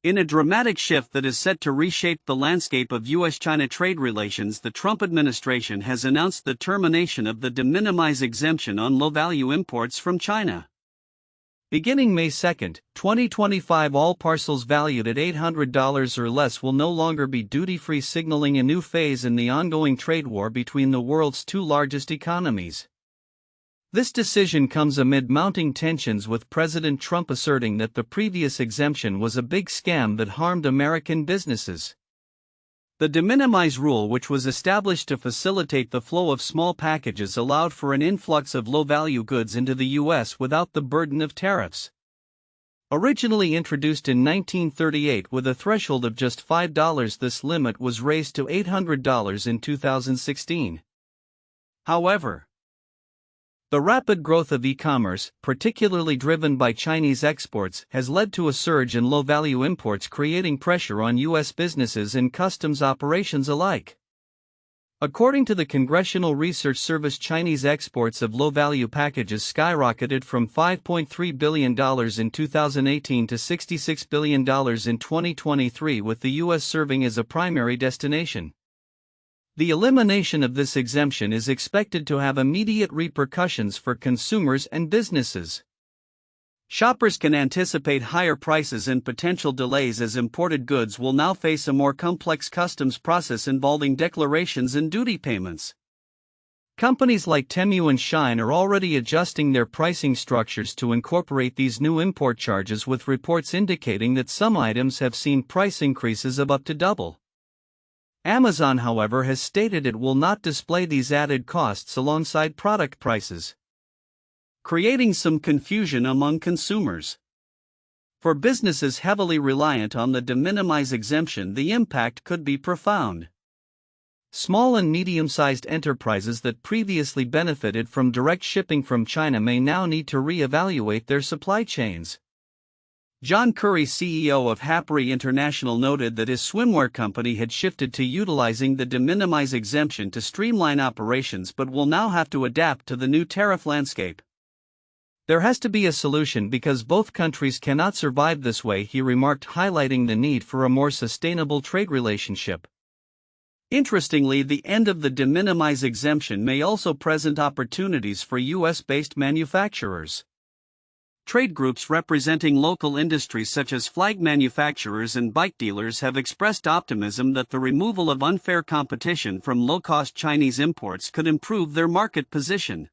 In a dramatic shift that is set to reshape the landscape of U.S. China trade relations, the Trump administration has announced the termination of the de minimis exemption on low-value imports from China. Beginning May 2, 2025, all parcels valued at $800 or less will no longer be duty-free, signaling a new phase in the ongoing trade war between the world's two largest economies. This decision comes amid mounting tensions, with President Trump asserting that the previous exemption was a big scam that harmed American businesses. The de minimis rule, which was established to facilitate the flow of small packages, allowed for an influx of low-value goods into the U.S. without the burden of tariffs. Originally introduced in 1938 with a threshold of just $5, this limit was raised to $800 in 2016. However, the rapid growth of e-commerce, particularly driven by Chinese exports, has led to a surge in low-value imports, creating pressure on U.S. businesses and customs operations alike. According to the Congressional Research Service, Chinese exports of low-value packages skyrocketed from $5.3 billion in 2018 to $66 billion in 2023, with the U.S. serving as a primary destination. The elimination of this exemption is expected to have immediate repercussions for consumers and businesses. Shoppers can anticipate higher prices and potential delays, as imported goods will now face a more complex customs process involving declarations and duty payments. Companies like Temu and Shein are already adjusting their pricing structures to incorporate these new import charges, with reports indicating that some items have seen price increases of up to double. Amazon, however, has stated it will not display these added costs alongside product prices, creating some confusion among consumers. For businesses heavily reliant on the de minimis exemption, the impact could be profound. Small and medium-sized enterprises that previously benefited from direct shipping from China may now need to re-evaluate their supply chains. John Curry, CEO of Happery International, noted that his swimwear company had shifted to utilizing the de minimis exemption to streamline operations, but will now have to adapt to the new tariff landscape. There has to be a solution because both countries cannot survive this way, he remarked, highlighting the need for a more sustainable trade relationship. Interestingly, the end of the de minimis exemption may also present opportunities for U.S.-based manufacturers. Trade groups representing local industries such as flag manufacturers and bike dealers have expressed optimism that the removal of unfair competition from low-cost Chinese imports could improve their market position.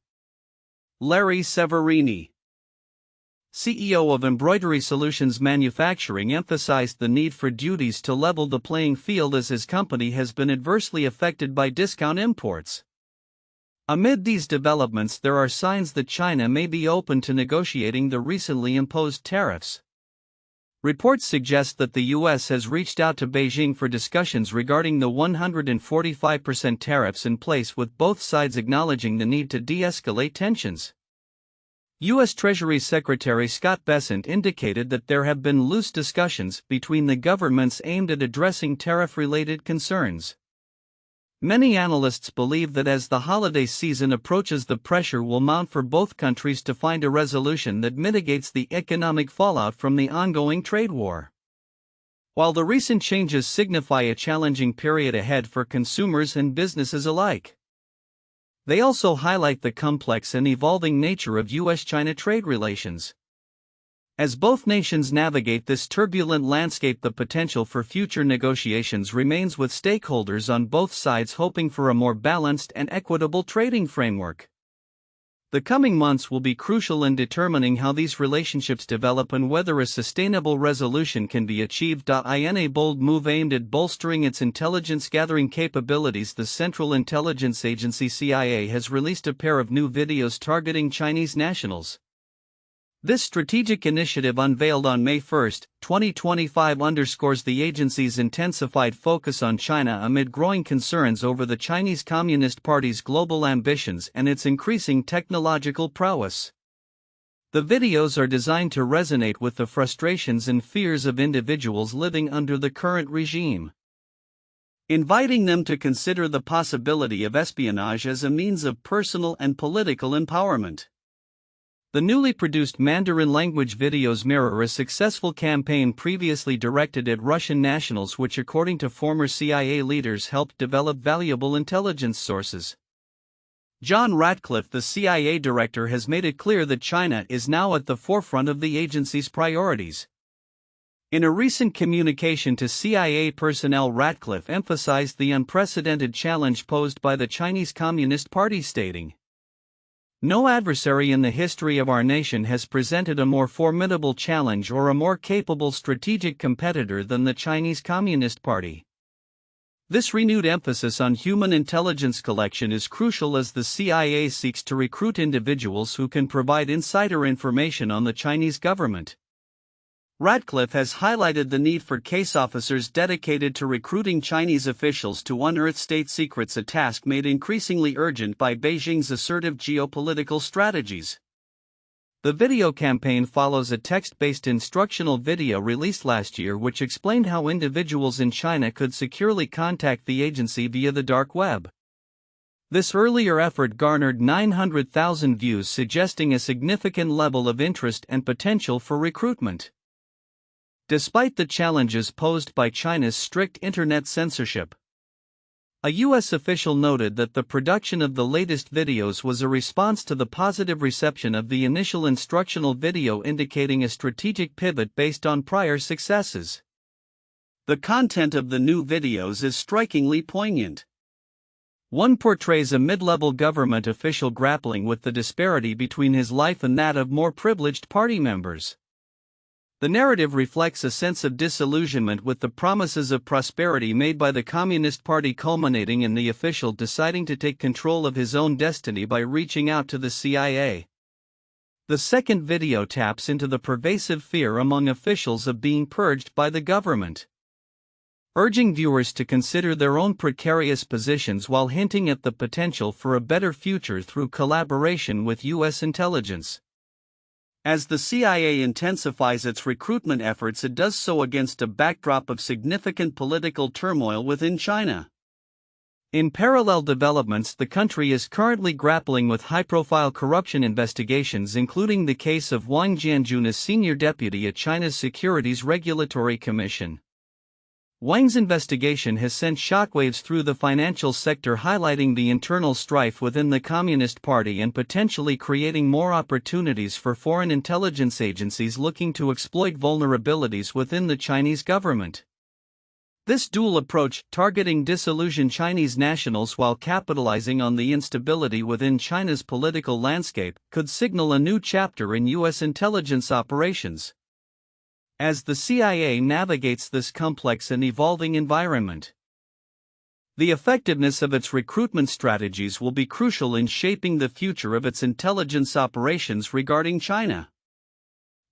Larry Severini, CEO of Embroidery Solutions Manufacturing, emphasized the need for duties to level the playing field, as his company has been adversely affected by discount imports. Amid these developments, there are signs that China may be open to negotiating the recently imposed tariffs. Reports suggest that the U.S. has reached out to Beijing for discussions regarding the 145% tariffs in place, with both sides acknowledging the need to de-escalate tensions. U.S. Treasury Secretary Scott Bessent indicated that there have been loose discussions between the governments aimed at addressing tariff-related concerns. Many analysts believe that as the holiday season approaches, the pressure will mount for both countries to find a resolution that mitigates the economic fallout from the ongoing trade war. While the recent changes signify a challenging period ahead for consumers and businesses alike, they also highlight the complex and evolving nature of U.S.-China trade relations. As both nations navigate this turbulent landscape, the potential for future negotiations remains, with stakeholders on both sides hoping for a more balanced and equitable trading framework. The coming months will be crucial in determining how these relationships develop and whether a sustainable resolution can be achieved. In a bold move aimed at bolstering its intelligence-gathering capabilities, the Central Intelligence Agency CIA has released a pair of new videos targeting Chinese nationals. This strategic initiative, unveiled on May 1, 2025, underscores the agency's intensified focus on China amid growing concerns over the Chinese Communist Party's global ambitions and its increasing technological prowess. The videos are designed to resonate with the frustrations and fears of individuals living under the current regime, inviting them to consider the possibility of espionage as a means of personal and political empowerment. The newly produced Mandarin language videos mirror a successful campaign previously directed at Russian nationals, which, according to former CIA leaders, helped develop valuable intelligence sources. John Ratcliffe, the CIA director, has made it clear that China is now at the forefront of the agency's priorities. In a recent communication to CIA personnel, Ratcliffe emphasized the unprecedented challenge posed by the Chinese Communist Party, stating, "No adversary in the history of our nation has presented a more formidable challenge or a more capable strategic competitor than the Chinese Communist Party." This renewed emphasis on human intelligence collection is crucial as the CIA seeks to recruit individuals who can provide insider information on the Chinese government. Ratcliffe has highlighted the need for case officers dedicated to recruiting Chinese officials to unearth state secrets, a task made increasingly urgent by Beijing's assertive geopolitical strategies. The video campaign follows a text-based instructional video released last year which explained how individuals in China could securely contact the agency via the dark web. This earlier effort garnered 900,000 views, suggesting a significant level of interest and potential for recruitment. Despite the challenges posed by China's strict internet censorship, a U.S. official noted that the production of the latest videos was a response to the positive reception of the initial instructional video, indicating a strategic pivot based on prior successes. The content of the new videos is strikingly poignant. One portrays a mid-level government official grappling with the disparity between his life and that of more privileged party members. The narrative reflects a sense of disillusionment with the promises of prosperity made by the Communist Party, culminating in the official deciding to take control of his own destiny by reaching out to the CIA. The second video taps into the pervasive fear among officials of being purged by the government, urging viewers to consider their own precarious positions while hinting at the potential for a better future through collaboration with U.S. intelligence. As the CIA intensifies its recruitment efforts, it does so against a backdrop of significant political turmoil within China. In parallel developments, the country is currently grappling with high-profile corruption investigations, including the case of Wang Jianjun as senior deputy at China's Securities Regulatory Commission. Wang's investigation has sent shockwaves through the financial sector, highlighting the internal strife within the Communist Party and potentially creating more opportunities for foreign intelligence agencies looking to exploit vulnerabilities within the Chinese government. This dual approach, targeting disillusioned Chinese nationals while capitalizing on the instability within China's political landscape, could signal a new chapter in U.S. intelligence operations. As the CIA navigates this complex and evolving environment, the effectiveness of its recruitment strategies will be crucial in shaping the future of its intelligence operations regarding China.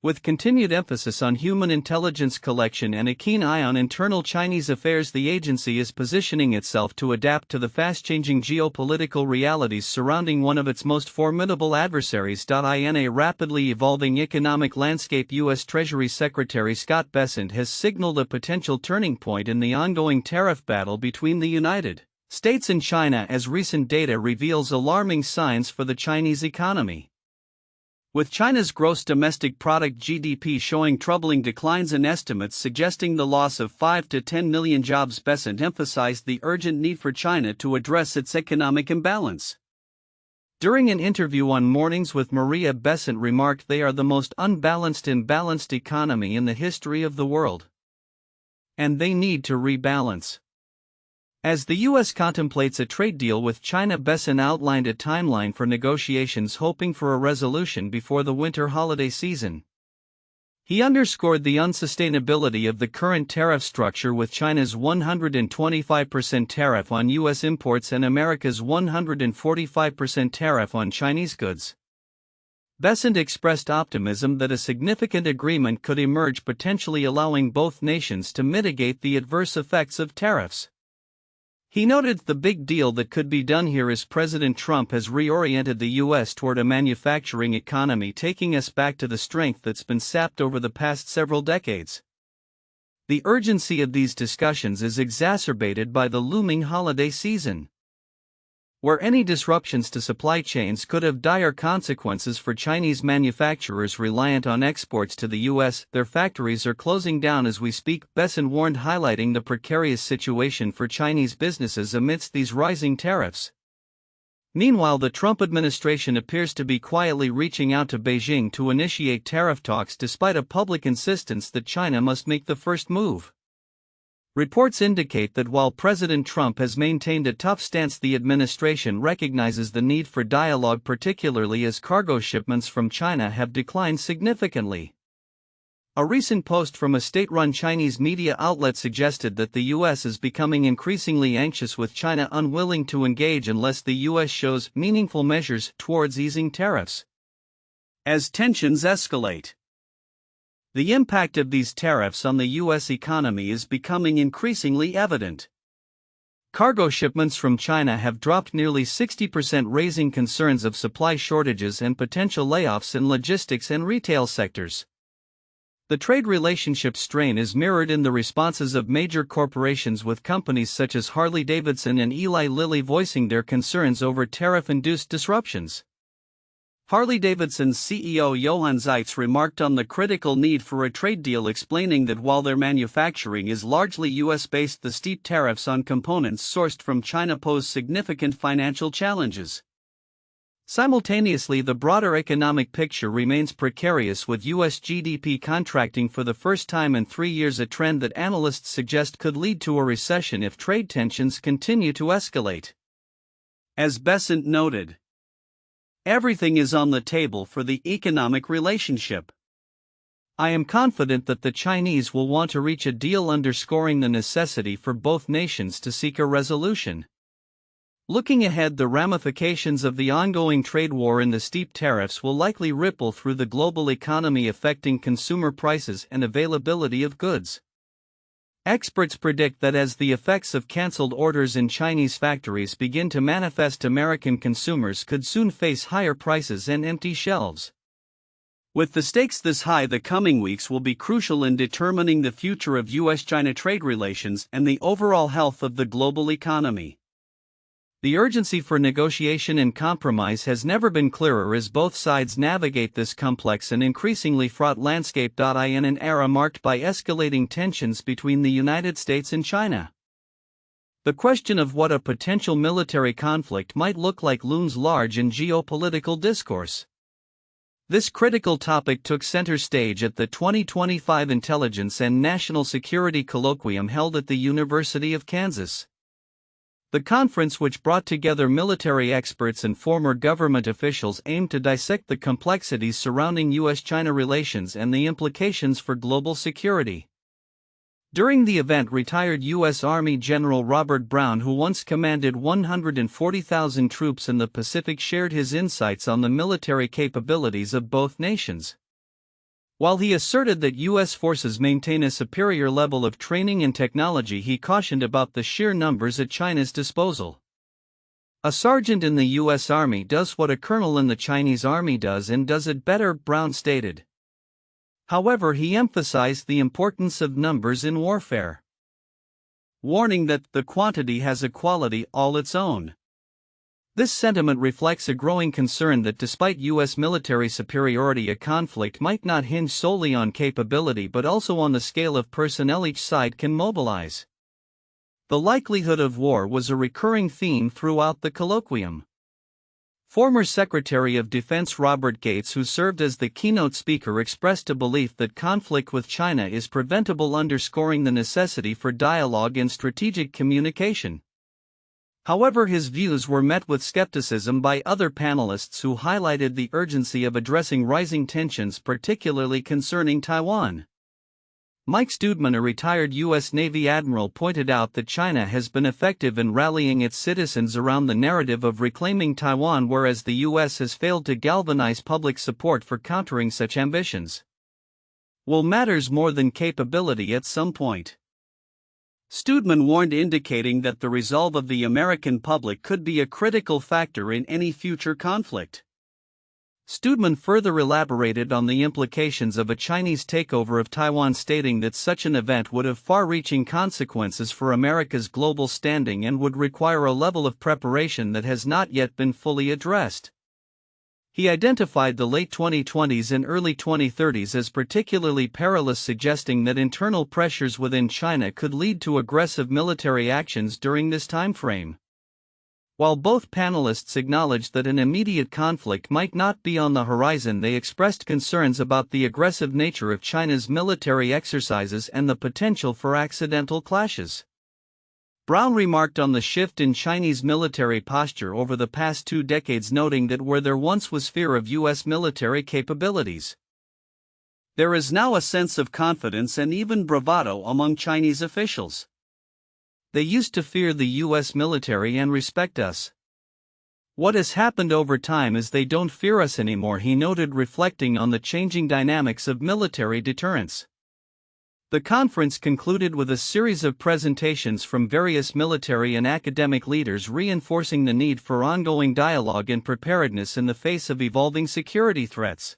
With continued emphasis on human intelligence collection and a keen eye on internal Chinese affairs, the agency is positioning itself to adapt to the fast-changing geopolitical realities surrounding one of its most formidable adversaries. In a rapidly evolving economic landscape, U.S. Treasury Secretary Scott Bessent has signaled a potential turning point in the ongoing tariff battle between the United States and China, as recent data reveals alarming signs for the Chinese economy. With China's gross domestic product (GDP) showing troubling declines and estimates suggesting the loss of 5 to 10 million jobs, Bessent emphasized the urgent need for China to address its economic imbalance. During an interview on Mornings with Maria, Bessent remarked, "They are the most imbalanced economy in the history of the world, and they need to rebalance." As the U.S. contemplates a trade deal with China, Bessent outlined a timeline for negotiations, hoping for a resolution before the winter holiday season. He underscored the unsustainability of the current tariff structure, with China's 125% tariff on U.S. imports and America's 145% tariff on Chinese goods. Bessent expressed optimism that a significant agreement could emerge, potentially allowing both nations to mitigate the adverse effects of tariffs. He noted the big deal that could be done here is President Trump has reoriented the U.S. toward a manufacturing economy, taking us back to the strength that's been sapped over the past several decades. The urgency of these discussions is exacerbated by the looming holiday season. where any disruptions to supply chains could have dire consequences for Chinese manufacturers reliant on exports to the U.S. Their factories are closing down as we speak, Bessent warned, highlighting the precarious situation for Chinese businesses amidst these rising tariffs. Meanwhile, the Trump administration appears to be quietly reaching out to Beijing to initiate tariff talks despite a public insistence that China must make the first move. Reports indicate that while President Trump has maintained a tough stance, the administration recognizes the need for dialogue, particularly as cargo shipments from China have declined significantly. A recent post from a state-run Chinese media outlet suggested that the U.S. is becoming increasingly anxious, with China unwilling to engage unless the U.S. shows meaningful measures towards easing tariffs. As tensions escalate, the impact of these tariffs on the U.S. economy is becoming increasingly evident. Cargo shipments from China have dropped nearly 60%, raising concerns of supply shortages and potential layoffs in logistics and retail sectors. The trade relationship strain is mirrored in the responses of major corporations, with companies such as Harley-Davidson and Eli Lilly voicing their concerns over tariff-induced disruptions. Harley-Davidson's CEO Johann Zeitz remarked on the critical need for a trade deal, explaining that while their manufacturing is largely US-based, the steep tariffs on components sourced from China pose significant financial challenges. Simultaneously, the broader economic picture remains precarious, with U.S. GDP contracting for the first time in 3 years, a trend that analysts suggest could lead to a recession if trade tensions continue to escalate. As Bessent noted, everything is on the table for the economic relationship. I am confident that the Chinese will want to reach a deal, underscoring the necessity for both nations to seek a resolution. Looking ahead, the ramifications of the ongoing trade war and the steep tariffs will likely ripple through the global economy, affecting consumer prices and availability of goods. Experts predict that as the effects of cancelled orders in Chinese factories begin to manifest, American consumers could soon face higher prices and empty shelves. With the stakes this high, the coming weeks will be crucial in determining the future of U.S.-China trade relations and the overall health of the global economy. The urgency for negotiation and compromise has never been clearer as both sides navigate this complex and increasingly fraught landscape. In an era marked by escalating tensions between the United States and China, the question of what a potential military conflict might look like looms large in geopolitical discourse. This critical topic took center stage at the 2025 Intelligence and National Security Colloquium held at the University of Kansas. The conference, which brought together military experts and former government officials, aimed to dissect the complexities surrounding U.S.-China relations and the implications for global security. During the event, retired U.S. Army General Robert Brown, who once commanded 140,000 troops in the Pacific, shared his insights on the military capabilities of both nations. While he asserted that U.S. forces maintain a superior level of training and technology, he cautioned about the sheer numbers at China's disposal. A sergeant in the U.S. Army does what a colonel in the Chinese Army does, and does it better, Brown stated. However, he emphasized the importance of numbers in warfare, warning that the quantity has a quality all its own. This sentiment reflects a growing concern that despite U.S. military superiority, a conflict might not hinge solely on capability but also on the scale of personnel each side can mobilize. The likelihood of war was a recurring theme throughout the colloquium. Former Secretary of Defense Robert Gates, who served as the keynote speaker, expressed a belief that conflict with China is preventable, underscoring the necessity for dialogue and strategic communication. However, his views were met with skepticism by other panelists who highlighted the urgency of addressing rising tensions, particularly concerning Taiwan. Mike Studman, a retired U.S. Navy admiral, pointed out that China has been effective in rallying its citizens around the narrative of reclaiming Taiwan, whereas the U.S. has failed to galvanize public support for countering such ambitions. Will matters more than capability at some point? Studman warned, indicating that the resolve of the American public could be a critical factor in any future conflict. Studman further elaborated on the implications of a Chinese takeover of Taiwan, stating that such an event would have far-reaching consequences for America's global standing and would require a level of preparation that has not yet been fully addressed. He identified the late 2020s and early 2030s as particularly perilous, suggesting that internal pressures within China could lead to aggressive military actions during this timeframe. While both panelists acknowledged that an immediate conflict might not be on the horizon, they expressed concerns about the aggressive nature of China's military exercises and the potential for accidental clashes. Brown remarked on the shift in Chinese military posture over the past 2 decades, noting that where there once was fear of U.S. military capabilities, there is now a sense of confidence and even bravado among Chinese officials. They used to fear the U.S. military and respect us. What has happened over time is they don't fear us anymore, he noted, reflecting on the changing dynamics of military deterrence. The conference concluded with a series of presentations from various military and academic leaders, reinforcing the need for ongoing dialogue and preparedness in the face of evolving security threats.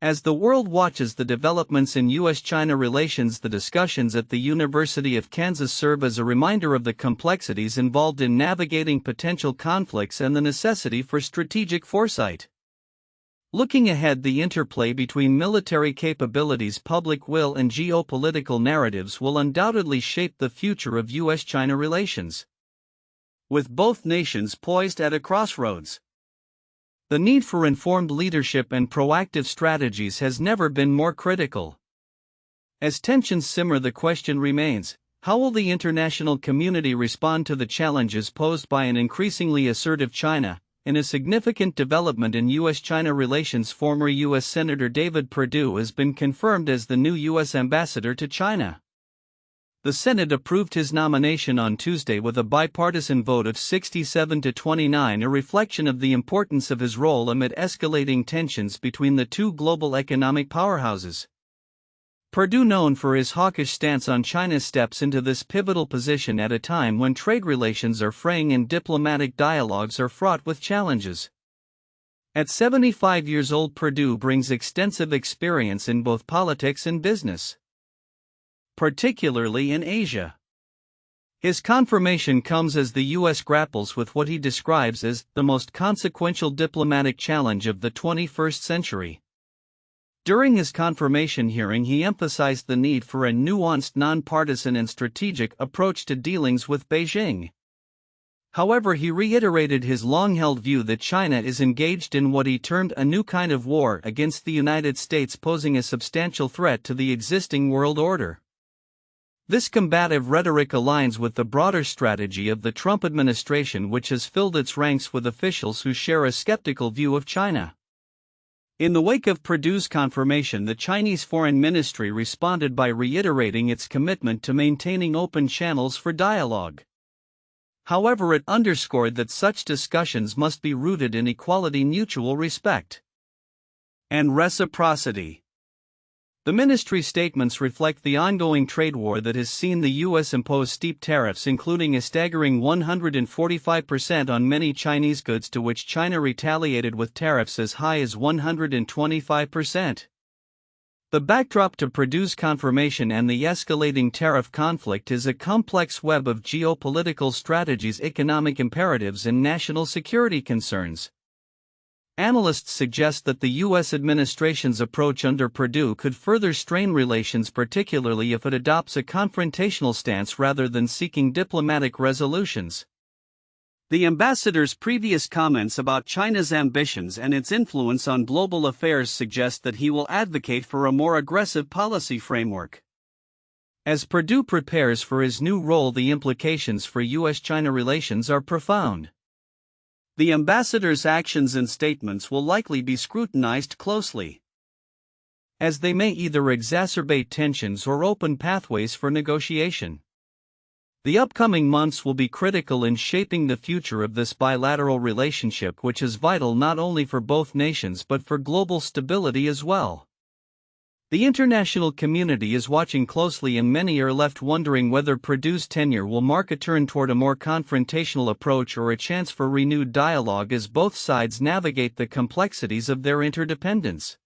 As the world watches the developments in U.S. China relations, the discussions at the University of Kansas serve as a reminder of the complexities involved in navigating potential conflicts and the necessity for strategic foresight. Looking ahead, the interplay between military capabilities, public will, and geopolitical narratives will undoubtedly shape the future of U.S. China relations, with both nations poised at a crossroads. The need for informed leadership and proactive strategies has never been more critical. As tensions simmer, the question remains: how will the international community respond to the challenges posed by an increasingly assertive China? In a significant development in U.S.-China relations, former U.S. Senator David Perdue has been confirmed as the new U.S. ambassador to China. The Senate approved his nomination on Tuesday with a bipartisan vote of 67 to 29, a reflection of the importance of his role amid escalating tensions between the two global economic powerhouses. Perdue, known for his hawkish stance on China, steps into this pivotal position at a time when trade relations are fraying and diplomatic dialogues are fraught with challenges. At 75 years old, Perdue brings extensive experience in both politics and business, particularly in Asia. His confirmation comes as the U.S. grapples with what he describes as the most consequential diplomatic challenge of the 21st century. During his confirmation hearing, he emphasized the need for a nuanced, nonpartisan, and strategic approach to dealings with Beijing. However, he reiterated his long-held view that China is engaged in what he termed a new kind of war against the United States, posing a substantial threat to the existing world order. This combative rhetoric aligns with the broader strategy of the Trump administration, which has filled its ranks with officials who share a skeptical view of China. In the wake of Perdue's confirmation, the Chinese Foreign Ministry responded by reiterating its commitment to maintaining open channels for dialogue. However, it underscored that such discussions must be rooted in equality, mutual respect, and reciprocity. The ministry statements reflect the ongoing trade war that has seen the U.S. impose steep tariffs, including a staggering 145% on many Chinese goods, to which China retaliated with tariffs as high as 125%. The backdrop to Perdue's confirmation and the escalating tariff conflict is a complex web of geopolitical strategies, economic imperatives, and national security concerns. Analysts suggest that the U.S. administration's approach under Perdue could further strain relations, particularly if it adopts a confrontational stance rather than seeking diplomatic resolutions. The ambassador's previous comments about China's ambitions and its influence on global affairs suggest that he will advocate for a more aggressive policy framework. As Perdue prepares for his new role, the implications for U.S.-China relations are profound. The ambassador's actions and statements will likely be scrutinized closely, as they may either exacerbate tensions or open pathways for negotiation. The upcoming months will be critical in shaping the future of this bilateral relationship, which is vital not only for both nations but for global stability as well. The international community is watching closely, and many are left wondering whether Purdue's tenure will mark a turn toward a more confrontational approach or a chance for renewed dialogue as both sides navigate the complexities of their interdependence.